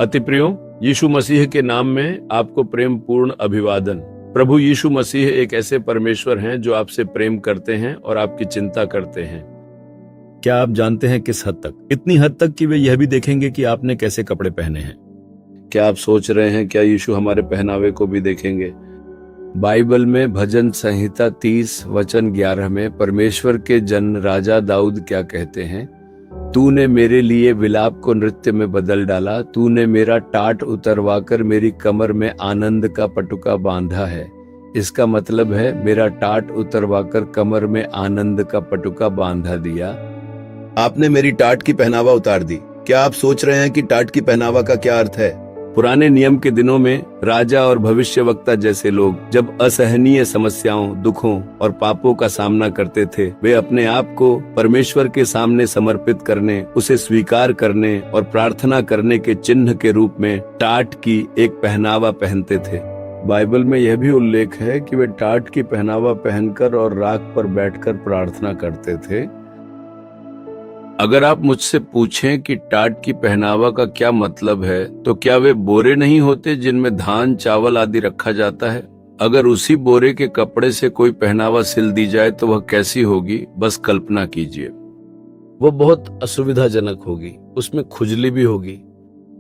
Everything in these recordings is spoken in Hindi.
अति प्रियो, यीशु मसीह के नाम में आपको प्रेम पूर्ण अभिवादन। प्रभु यीशु मसीह एक ऐसे परमेश्वर हैं जो आपसे प्रेम करते हैं और आपकी चिंता करते हैं। क्या आप जानते हैं किस हद तक? इतनी हद तक कि वे यह भी देखेंगे कि आपने कैसे कपड़े पहने हैं। क्या आप सोच रहे हैं क्या यीशु हमारे पहनावे को भी देखेंगे? बाइबल में भजन संहिता 30 वचन 11 में परमेश्वर के जन राजा दाऊद क्या कहते हैं? तूने मेरे लिए विलाप को नृत्य में बदल डाला, तूने मेरा टाट उतरवाकर मेरी कमर में आनंद का पटुका बांधा है। इसका मतलब है मेरा टाट उतरवाकर कमर में आनंद का पटुका बांधा दिया। आपने मेरी टाट की पहनावा उतार दी। क्या आप सोच रहे हैं कि टाट की पहनावा का क्या अर्थ है? पुराने नियम के दिनों में राजा और भविष्यवक्ता जैसे लोग जब असहनीय समस्याओं, दुखों और पापों का सामना करते थे, वे अपने आप को परमेश्वर के सामने समर्पित करने, उसे स्वीकार करने और प्रार्थना करने के चिन्ह के रूप में टाट की एक पहनावा पहनते थे। बाइबल में यह भी उल्लेख है कि वे टाट की पहनावा पहनकर और राख पर बैठकर प्रार्थना करते थे। अगर आप मुझसे पूछें कि टाट की पहनावा का क्या मतलब है, तो क्या वे बोरे नहीं होते जिनमें धान, चावल आदि रखा जाता है? अगर उसी बोरे के कपड़े से कोई पहनावा सिल दी जाए तो वह कैसी होगी, बस कल्पना कीजिए। वो बहुत असुविधाजनक होगी, उसमें खुजली भी होगी।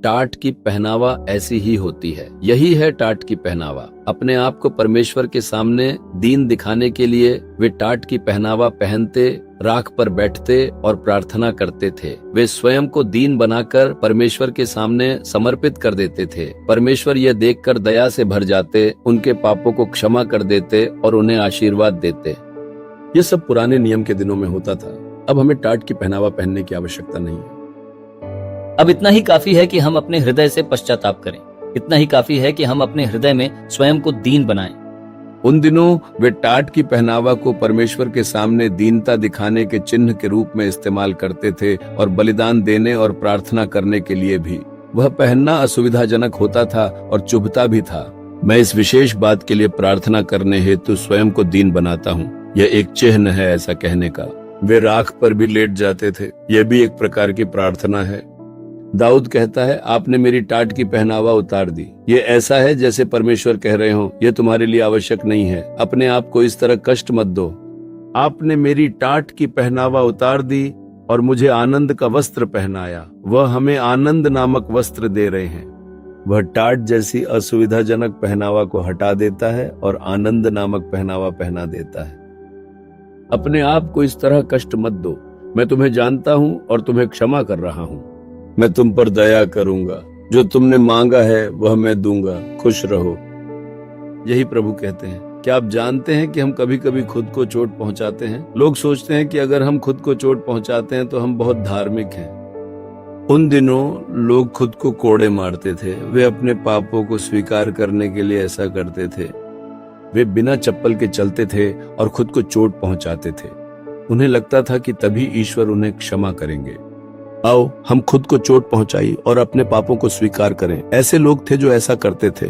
टाट की पहनावा ऐसी ही होती है। यही है टाट की पहनावा। अपने आप को परमेश्वर के सामने दीन दिखाने के लिए वे टाट की पहनावा पहनते, राख पर बैठते और प्रार्थना करते थे। वे स्वयं को दीन बनाकर परमेश्वर के सामने समर्पित कर देते थे। परमेश्वर यह देखकर दया से भर जाते, उनके पापों को क्षमा कर देते और उन्हें आशीर्वाद देते। ये सब पुराने नियम के दिनों में होता था। अब हमें टाट की पहनावा पहनने की आवश्यकता नहीं है। अब इतना ही काफी है कि हम अपने हृदय से पश्चाताप करें। इतना ही काफी है कि हम अपने हृदय में स्वयं को दीन बनाएं। उन दिनों वे टाट की पहनावा को परमेश्वर के सामने दीनता दिखाने के चिन्ह के रूप में इस्तेमाल करते थे और बलिदान देने और प्रार्थना करने के लिए भी। वह पहनना असुविधाजनक होता था और चुभता भी था। मैं इस विशेष बात के लिए प्रार्थना करने हेतु स्वयं को दीन बनाता हूँ। यह एक चिन्ह है ऐसा कहने का। वे राख पर भी लेट जाते थे। यह भी एक प्रकार की प्रार्थना है। दाऊद कहता है, आपने मेरी टाट की पहनावा उतार दी। ये ऐसा है जैसे परमेश्वर कह रहे हो, यह तुम्हारे लिए आवश्यक नहीं है। अपने आप को इस तरह कष्ट मत दो। आपने मेरी टाट की पहनावा उतार दी और मुझे आनंद का वस्त्र पहनाया। वह हमें आनंद नामक वस्त्र दे रहे हैं। वह टाट जैसी असुविधाजनक पहनावा को हटा देता है और आनंद नामक पहनावा पहना देता है। अपने आप को इस तरह कष्ट मत दो। मैं तुम्हें जानता हूं और तुम्हें क्षमा कर रहा हूं। मैं तुम पर दया करूंगा। जो तुमने मांगा है वह मैं दूंगा। खुश रहो। यही प्रभु कहते हैं। क्या आप जानते हैं कि हम कभी कभी खुद को चोट पहुंचाते हैं? लोग सोचते हैं कि अगर हम खुद को चोट पहुंचाते हैं तो हम बहुत धार्मिक हैं। उन दिनों लोग खुद को कोड़े मारते थे। वे अपने पापों को स्वीकार करने के लिए ऐसा करते थे। वे बिना चप्पल के चलते थे और खुद को चोट पहुंचाते थे। उन्हें लगता था कि तभी ईश्वर उन्हें क्षमा करेंगे। आओ हम खुद को चोट पहुंचाई और अपने पापों को स्वीकार करें। ऐसे लोग थे जो ऐसा करते थे।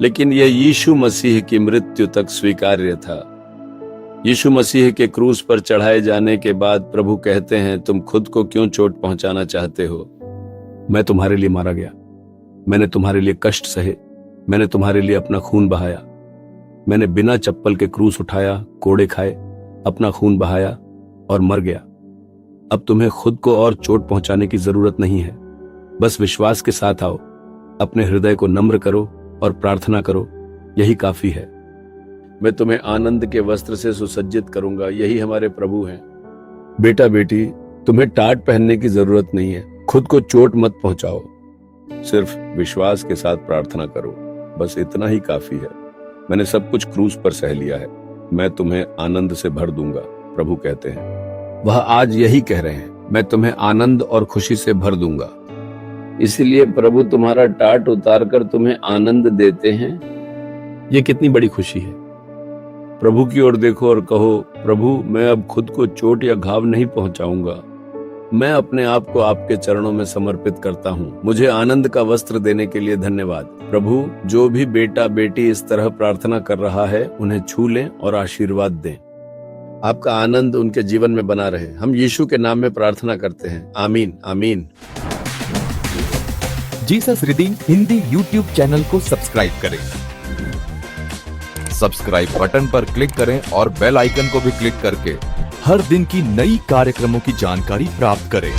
लेकिन यह यीशु मसीह की मृत्यु तक स्वीकार्य था। यीशु मसीह के क्रूस पर चढ़ाए जाने के बाद प्रभु कहते हैं, तुम खुद को क्यों चोट पहुंचाना चाहते हो? मैं तुम्हारे लिए मारा गया। मैंने तुम्हारे लिए कष्ट सहे। मैंने तुम्हारे लिए अपना खून बहाया। मैंने बिना चप्पल के क्रूस उठाया, कोड़े खाए, अपना खून बहाया और मर गया। अब तुम्हें खुद को और चोट पहुंचाने की जरूरत नहीं है। बस विश्वास के साथ आओ, अपने हृदय को नम्र करो और प्रार्थना करो। यही काफी है। मैं तुम्हें आनंद के वस्त्र से सुसज्जित करूंगा। यही हमारे प्रभु हैं। बेटा बेटी, तुम्हें टाट पहनने की जरूरत नहीं है। खुद को चोट मत पहुंचाओ। सिर्फ विश्वास के साथ प्रार्थना करो। बस इतना ही काफी है। मैंने सब कुछ क्रूस पर सह लिया है। मैं तुम्हें आनंद से भर दूंगा, प्रभु कहते हैं। वह आज यही कह रहे हैं, मैं तुम्हें आनंद और खुशी से भर दूंगा। इसलिए प्रभु तुम्हारा टाट उतारकर तुम्हें आनंद देते हैं। ये कितनी बड़ी खुशी है। प्रभु की ओर देखो और कहो, प्रभु मैं अब खुद को चोट या घाव नहीं पहुंचाऊंगा। मैं अपने आप को आपके चरणों में समर्पित करता हूँ। मुझे आनंद का वस्त्र देने के लिए धन्यवाद। प्रभु, जो भी बेटा बेटी इस तरह प्रार्थना कर रहा है, उन्हें छू लें और आशीर्वाद दें। आपका आनंद उनके जीवन में बना रहे। हम यीशु के नाम में प्रार्थना करते हैं। आमीन आमीन। Jesus redeem Hindi YouTube channel को सब्सक्राइब करें। सब्सक्राइब बटन पर क्लिक करें और बेल आइकन को भी क्लिक करके हर दिन की नई कार्यक्रमों की जानकारी प्राप्त करें।